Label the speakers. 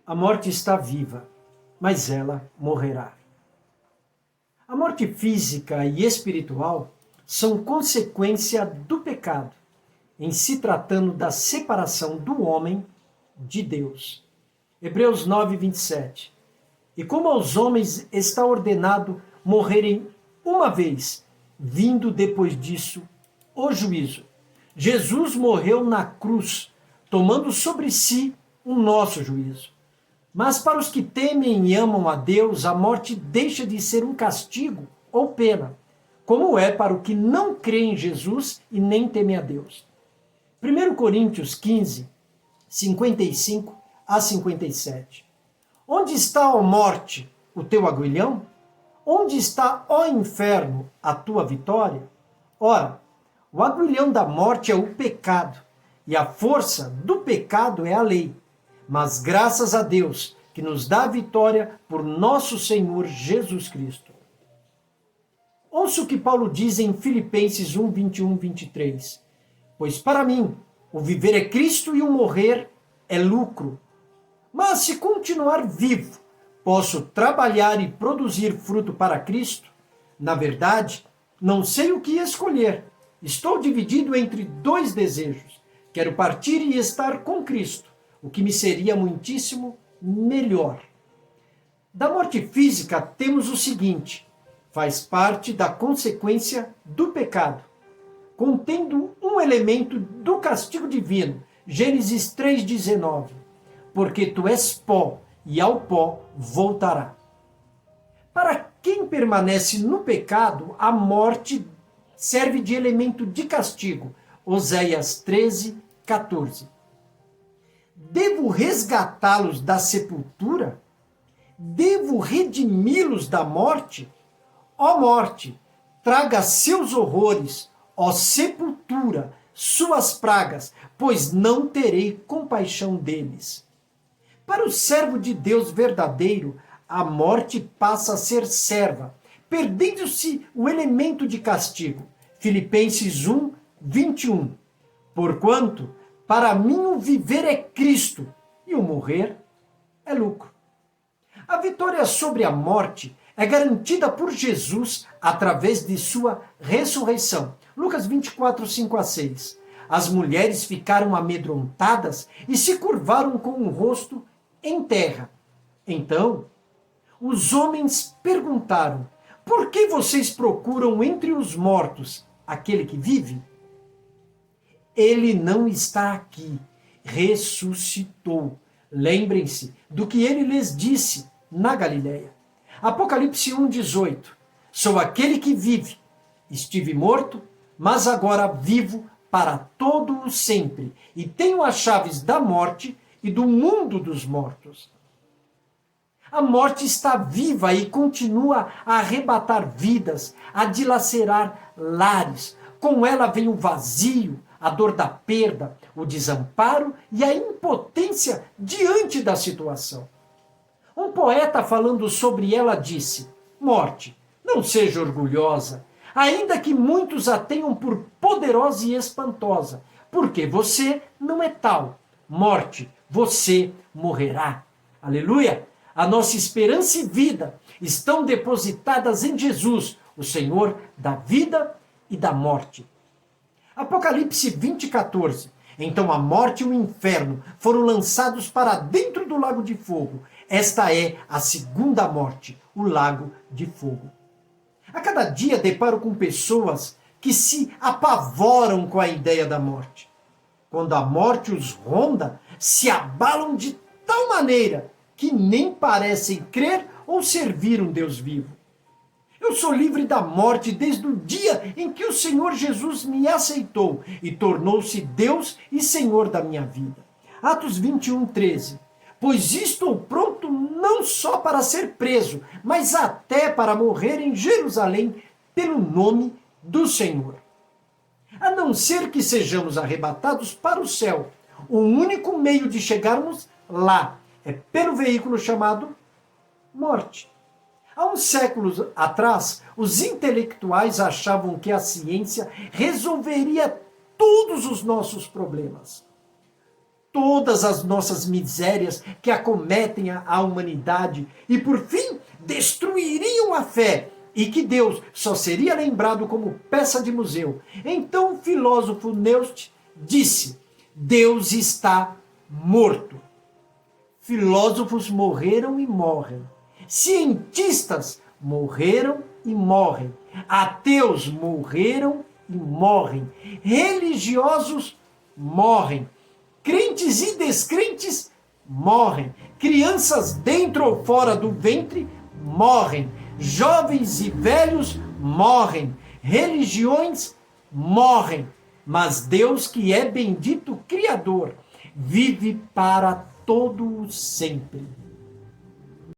Speaker 1: A morte está viva, mas ela morrerá. A morte física e espiritual são consequência do pecado, em se tratando da separação do homem de Deus. Hebreus 9, 27. E como aos homens está ordenado morrerem uma vez, vindo depois disso o juízo. Jesus morreu na cruz, tomando sobre si o nosso juízo. Mas para os que temem e amam a Deus, a morte deixa de ser um castigo ou pena, como é para o que não crê em Jesus e nem teme a Deus. 1 Coríntios 15, 55 a 57. Onde está, ó morte, o teu aguilhão? Onde está, ó inferno, a tua vitória? Ora, o aguilhão da morte é o pecado, e a força do pecado é a lei. Mas graças a Deus, que nos dá a vitória por nosso Senhor Jesus Cristo. Ouça o que Paulo diz em Filipenses 1, 21, 23. Pois para mim, o viver é Cristo e o morrer é lucro. Mas se continuar vivo, posso trabalhar e produzir fruto para Cristo? Na verdade, não sei o que escolher. Estou dividido entre dois desejos. Quero partir e estar com Cristo, o que me seria muitíssimo melhor. Da morte física temos o seguinte: faz parte da consequência do pecado, contendo um elemento do castigo divino. Gênesis 3,19. Porque tu és pó, e ao pó voltará. Para quem permanece no pecado, a morte serve de elemento de castigo. Oséias 13, 14. Devo resgatá-los da sepultura? Devo redimi-los da morte? Ó morte, traga seus horrores, ó sepultura, suas pragas, pois não terei compaixão deles. Para o servo de Deus verdadeiro, a morte passa a ser serva, perdendo-se o elemento de castigo. Filipenses 1, 21. Porquanto, para mim o viver é Cristo e o morrer é lucro. A vitória sobre a morte é garantida por Jesus através de sua ressurreição. Lucas 24, 5 a 6. As mulheres ficaram amedrontadas e se curvaram com o rosto em terra. Então, os homens perguntaram: por que vocês procuram entre os mortos aquele que vive? Ele não está aqui, ressuscitou. Lembrem-se do que ele lhes disse na Galileia. Apocalipse 1,18. Sou aquele que vive. Estive morto, mas agora vivo para todo o sempre, e tenho as chaves da morte e do mundo dos mortos. A morte está viva e continua a arrebatar vidas, a dilacerar lares. Com ela vem o vazio, a dor da perda, o desamparo e a impotência diante da situação. Um poeta, falando sobre ela, disse: morte, não seja orgulhosa, ainda que muitos a tenham por poderosa e espantosa, porque você não é tal. Morte, você morrerá. Aleluia! A nossa esperança e vida estão depositadas em Jesus, o Senhor da vida e da morte. Apocalipse 20, 14. Então a morte e o inferno foram lançados para dentro do lago de fogo. Esta é a segunda morte, o lago de fogo. A cada dia deparo com pessoas que se apavoram com a ideia da morte. Quando a morte os ronda, se abalam de tal maneira que nem parecem crer ou servir um Deus vivo. Eu sou livre da morte desde o dia em que o Senhor Jesus me aceitou e tornou-se Deus e Senhor da minha vida. Atos 21, 13. Pois estou pronto não só para ser preso, mas até para morrer em Jerusalém pelo nome do Senhor. A não ser que sejamos arrebatados para o céu, o único meio de chegarmos lá é pelo veículo chamado morte. Há uns séculos atrás, os intelectuais achavam que a ciência resolveria todos os nossos problemas. todas as nossas misérias que acometem a humanidade e, por fim, destruiriam a fé e que Deus só seria lembrado como peça de museu. Então o filósofo Neustadt disse: Deus está morto. Filósofos morreram e morrem. Cientistas morreram e morrem. Ateus morreram e morrem. Religiosos morrem. Crentes e descrentes morrem. Crianças dentro ou fora do ventre morrem. Jovens e velhos morrem. Religiões morrem. Mas Deus, que é bendito Criador, vive para todo sempre.